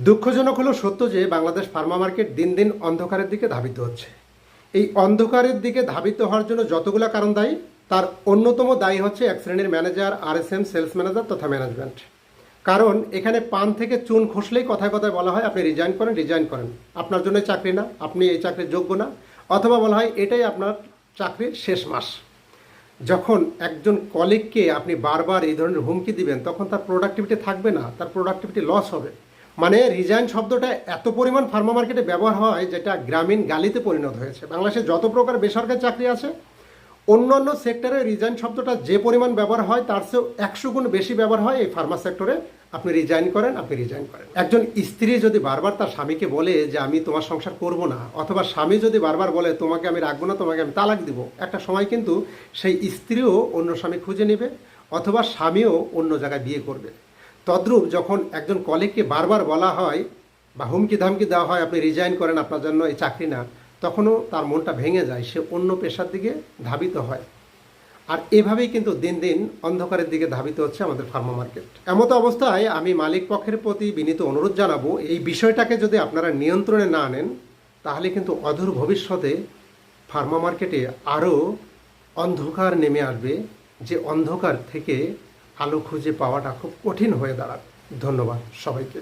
দুঃখজনক হলো সত্য যে বাংলাদেশ ফার্মা মার্কেট দিন দিন অন্ধকারের দিকে ধাবিত হচ্ছে। এই অন্ধকারের দিকে ধাবিত হওয়ার জন্য যতগুলো কারণ দায়ী, তার অন্যতম দায়ী হচ্ছে এক শ্রেণীর ম্যানেজার, আরএসএম, সেলস ম্যানেজার তথা ম্যানেজমেন্ট। কারণ এখানে পান থেকে চুন খসলেই কথায় কথায় বলা হয় আপনি রিজাইন করেন, আপনার জন্য চাকরি না, আপনি এই চাকরির যোগ্য না, অথবা বলা হয় এটাই আপনার চাকরির শেষ মাস। যখন একজন কলিগকে আপনি বারবার এই ধরনের হুমকি দিবেন, তখন তার প্রোডাক্টিভিটি থাকবে না, তার প্রোডাক্টিভিটি লস হবে। মানে রিজাইন শব্দটা এত পরিমাণ ফার্মা মার্কেটে ব্যবহার হয় যেটা গ্রামীণ গালিতে পরিণত হয়েছে। বাংলাদেশে যত প্রকার বেসরকারি চাকরি আছে, অন্যান্য সেক্টরে রিজাইন শব্দটা যে পরিমাণ ব্যবহার হয় তার চেয়েও 100 গুণ বেশি ব্যবহার হয় এই ফার্মা সেক্টরে। আপনি রিজাইন করেন। একজন স্ত্রী যদি বারবার তার স্বামীকে বলে যে আমি তোমার সংসার করব না, অথবা স্বামী যদি বারবার বলে তোমাকে আমি রাখবো না, তোমাকে আমি তালাক দিব, একটা সময় কিন্তু সেই স্ত্রীও অন্য স্বামী খুঁজে নেবে, অথবা স্বামীও অন্য জায়গায় বিয়ে করবে। তদ্রূপ যখন একজন কলিগকে বারবার বলা হয় বা হুমকি ধামকি দেওয়া হয় আপনি রিজাইন করেন, আপনার জন্য এই চাকরি না, তখনও তার মনটা ভেঙে যায়, সে অন্য পেশার দিকে ধাবিত হয়। আর এভাবেই কিন্তু দিন দিন অন্ধকারের দিকে ধাবিত হচ্ছে আমাদের ফার্মা মার্কেট। এমতো অবস্থায় আমি মালিক পক্ষের প্রতি বিনীত অনুরোধ জানাবো, এই বিষয়টাকে যদি আপনারা নিয়ন্ত্রণে না আনেন, তাহলে কিন্তু অদূর ভবিষ্যতে ফার্মা মার্কেটে আরও অন্ধকার নেমে আসবে, যে অন্ধকার থেকে আলো খুঁজে পাওয়াটা খুব কঠিন হয়ে দাঁড়াবে। ধন্যবাদ সবাইকে।